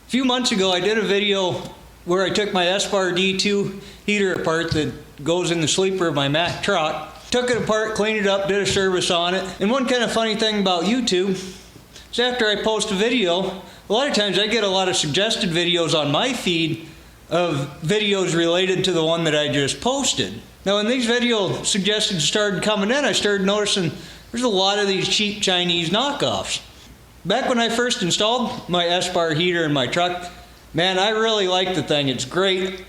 A few months ago I did a video where I took my espar D2 heater apart that goes in the sleeper of my Mack truck. Took it apart, cleaned it up, did a service on it. And one kind of funny thing about YouTube is after I post a video, a lot of times I get a lot of suggested videos on my feed of videos related to the one that I just posted. Now when these video suggestions started coming in, I started noticing there's a lot of these cheap Chinese knockoffs. Back when I first installed my espar heater in my truck, man, I really like the thing. It's great.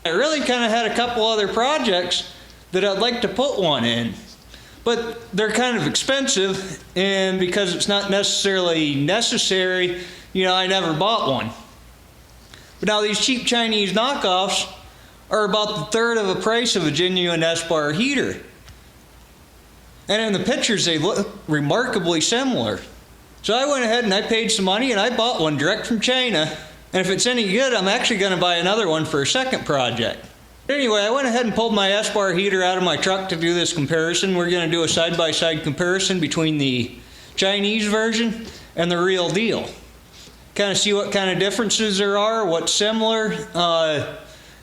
I really kind of had a couple other projects that I'd like to put one in, but they're kind of expensive, and because it's not necessarily necessary, you know, I never bought one. But now these cheap Chinese knockoffs are about the third of the price of a genuine espar heater. And in the pictures they look remarkably similar. So I went ahead and I paid some money and I bought one direct from China. And if it's any good, I'm actually going to buy another one for a second project. Anyway, I went ahead and pulled my espar heater out of my truck to do this comparison. We're going to do a side-by-side comparison between the Chinese version and the real deal. Kind of see what kind of differences there are, what's similar, and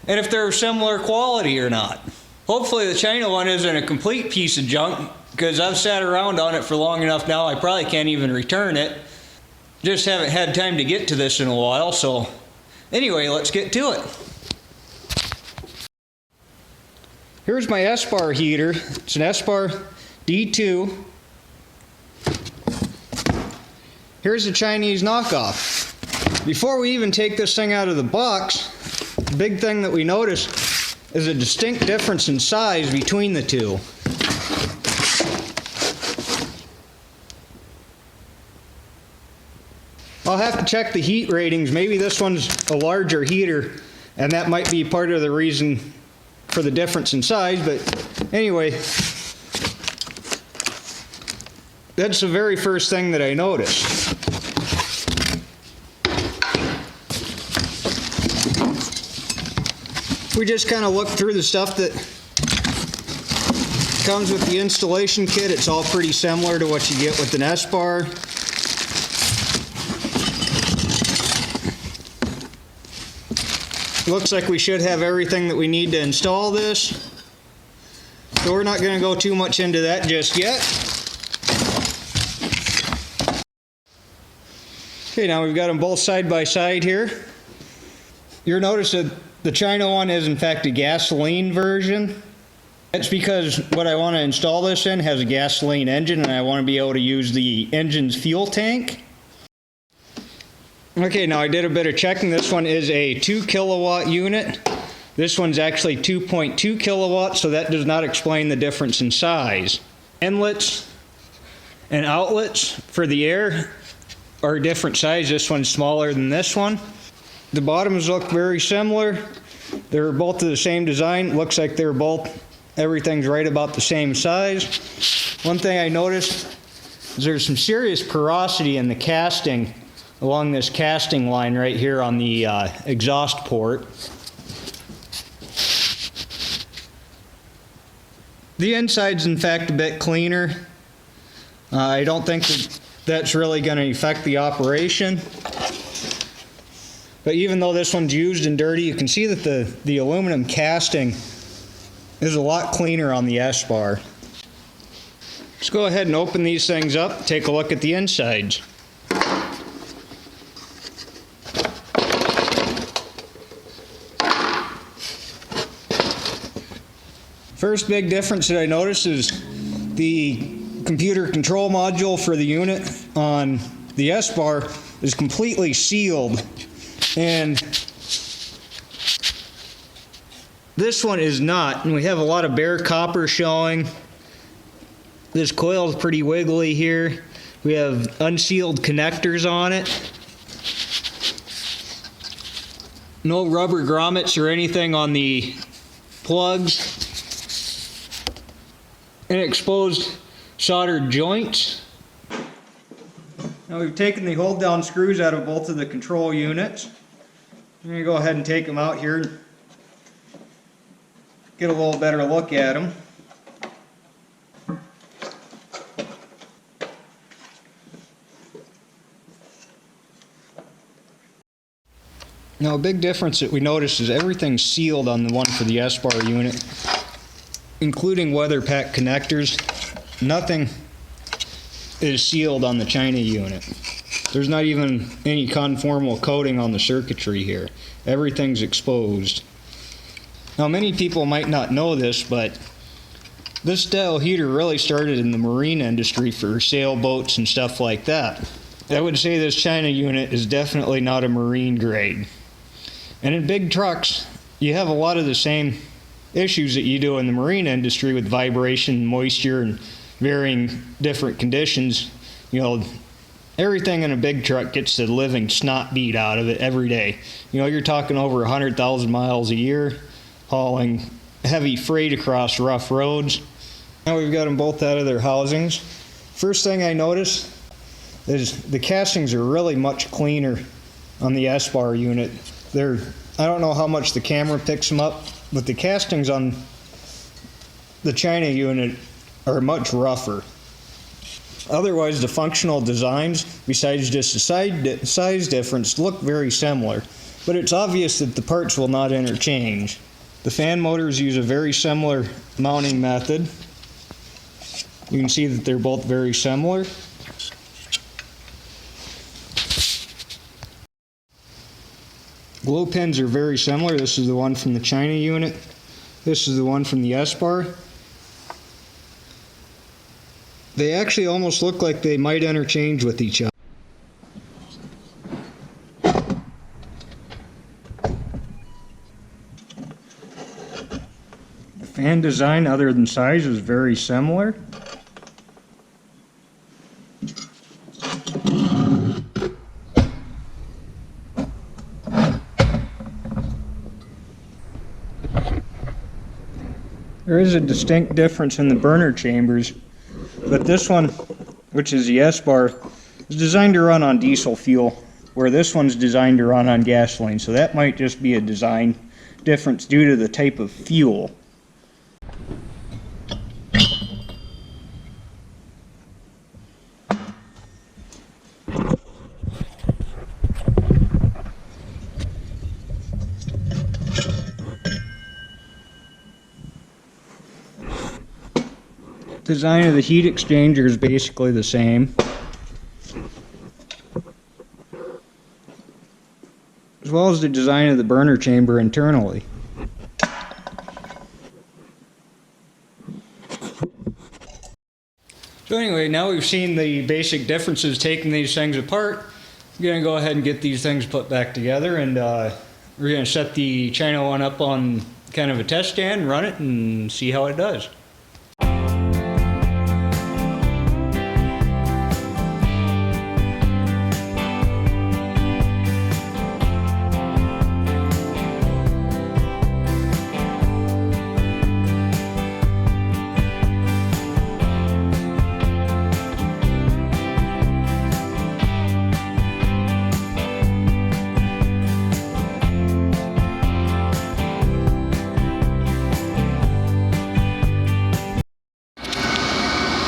if they're similar quality or not. Hopefully the China one isn't a complete piece of junk, because I've sat around on it for long enough now I probably can't even return it. Just haven't had time to get to this in a while, so anyway, let's get to it. Here's my espar heater. It's an espar D2. Here's the Chinese knockoff. Before we even take this thing out of the box, the big thing that we notice is a distinct difference in size between the two. I'll have to check the heat ratings. Maybe this one's a larger heater, and that might be part of the reason for the difference in size, but anyway, that's the very first thing that I noticed. We just kind of look through the stuff that comes with the installation kit. It's all pretty similar to what you get with an espar. Looks like we should have everything that we need to install this. So we're not going to go too much into that just yet. Okay, now we've got them both side by side here. You'll notice that the China one is in fact a gasoline version. That's because what I want to install this in has a gasoline engine, and I want to be able to use the engine's fuel tank. Okay, now I did a bit of checking. This one is a 2 kilowatt unit. This one's actually 2.2 kilowatts, so that does not explain the difference in size. Inlets and outlets for the air are a different size. This one's smaller than this one. The bottoms look very similar. They're both the same design. Looks like they're both, everything's right about the same size. One thing I noticed is there's some serious porosity in the casting along this casting line right here on the exhaust port. The inside's in fact a bit cleaner. I don't think that that's really going to affect the operation. But even though this one's used and dirty, you can see that the aluminum casting is a lot cleaner on the espar. Let's go ahead and open these things up, take a look at the insides. First big difference that I noticed is the computer control module for the unit on the espar is completely sealed, and this one is not, and we have a lot of bare copper showing. This coil is pretty wiggly here. We have unsealed connectors on it. No rubber grommets or anything on the plugs. And exposed soldered joints. Now we've taken the hold down screws out of both of the control units. I'm going to go ahead and take them out here and get a little better look at them. Now a big difference that we noticed is everything's sealed on the one for the espar unit, including weather pack connectors. Nothing is sealed on the China unit. There's not even any conformal coating on the circuitry here. Everything's exposed. Now many people might not know this, but this style heater really started in the marine industry for sailboats and stuff like that. I would say this China unit is definitely not a marine grade. And in big trucks, you have a lot of the same issues that you do in the marine industry with vibration, moisture, and varying different conditions. You know, everything in a big truck gets the living snot beat out of it every day. You know, you're talking over 100,000 miles a year, hauling heavy freight across rough roads. Now we've got them both out of their housings. First thing I noticed is the castings are really much cleaner on the espar unit. I don't know how much the camera picks them up, but the castings on the China unit are much rougher. Otherwise, the functional designs, besides just the size difference, look very similar, but it's obvious that the parts will not interchange. The fan motors use a very similar mounting method. You can see that they're both very similar. Glow pins are very similar. This is the one from the China unit. This is the one from the espar. They actually almost look like they might interchange with each other. The fan design, other than size, is very similar. There is a distinct difference in the burner chambers, but this one, which is the espar, is designed to run on diesel fuel, where this one's designed to run on gasoline, so that might just be a design difference due to the type of fuel. Design of the heat exchanger is basically the same, as well as the design of the burner chamber internally. So anyway, now we've seen the basic differences taking these things apart. We're going to go ahead and get these things put back together, and we're going to set the China one up on kind of a test stand, run it, and see how it does.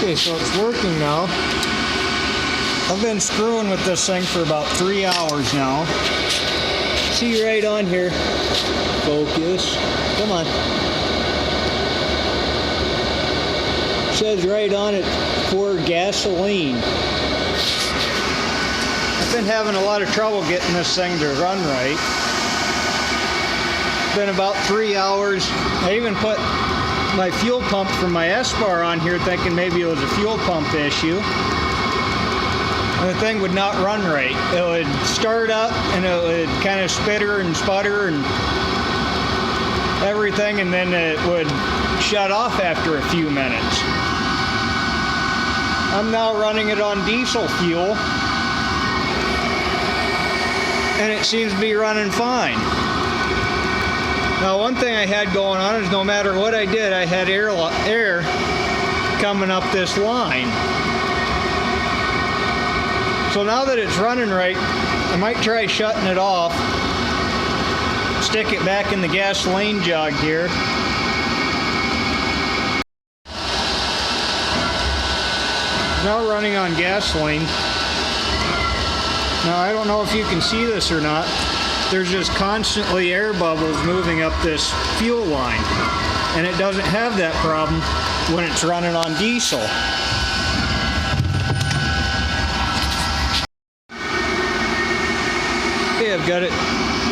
Okay, so it's working now. I've been screwing with this thing for about 3 hours now. See right on here. Focus. Come on. It says right on it for gasoline. I've been having a lot of trouble getting this thing to run right. It's been about 3 hours. I even put my fuel pump from my espar on here thinking maybe it was a fuel pump issue. And the thing would not run right. It would start up and it would kind of spitter and sputter and everything, and then it would shut off after a few minutes. I'm now running it on diesel fuel and it seems to be running fine. Now one thing I had going on is no matter what I did, I had air coming up this line. So now that it's running right, I might try shutting it off, stick it back in the gasoline jug here. Now running on gasoline. Now I don't know if you can see this or not, there's just constantly air bubbles moving up this fuel line. And it doesn't have that problem when it's running on diesel. Okay, I've got it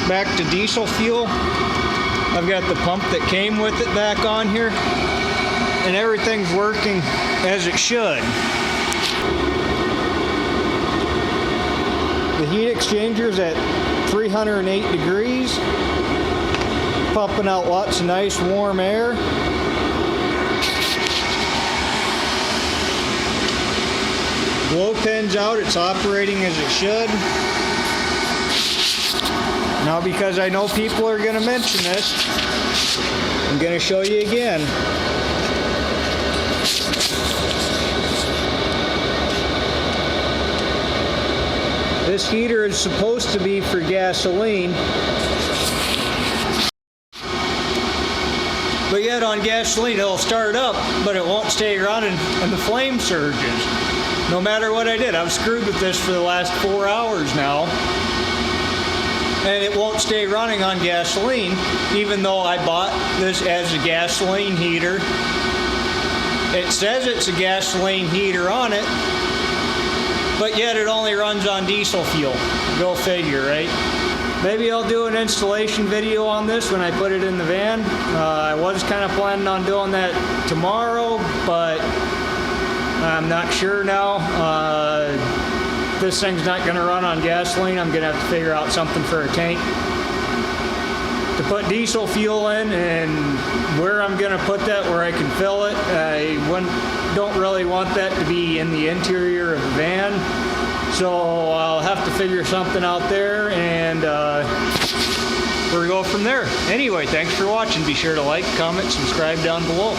back to diesel fuel. I've got the pump that came with it back on here, and everything's working as it should. The heat exchanger's at 308 degrees, pumping out lots of nice warm air. Blow pin's out, it's operating as it should. Now, because I know people are going to mention this, I'm going to show you again. This heater is supposed to be for gasoline, but yet on gasoline it'll start up, but it won't stay running and the flame surges. No matter what I did, I've screwed with this for the last 4 hours now, and it won't stay running on gasoline, even though I bought this as a gasoline heater. It says it's a gasoline heater on it, but yet it only runs on diesel fuel. Go figure, right? Maybe I'll do an installation video on this when I put it in the van. I was kind of planning on doing that tomorrow, but I'm not sure now. This thing's not going to run on gasoline. I'm going to have to figure out something for a tank to put diesel fuel in, and where I'm going to put that, where I can fill it. I don't really want that to be in the interior of the van, so I'll have to figure something out there, and we'll go from there. Anyway, thanks for watching. Be sure to like, comment, subscribe down below.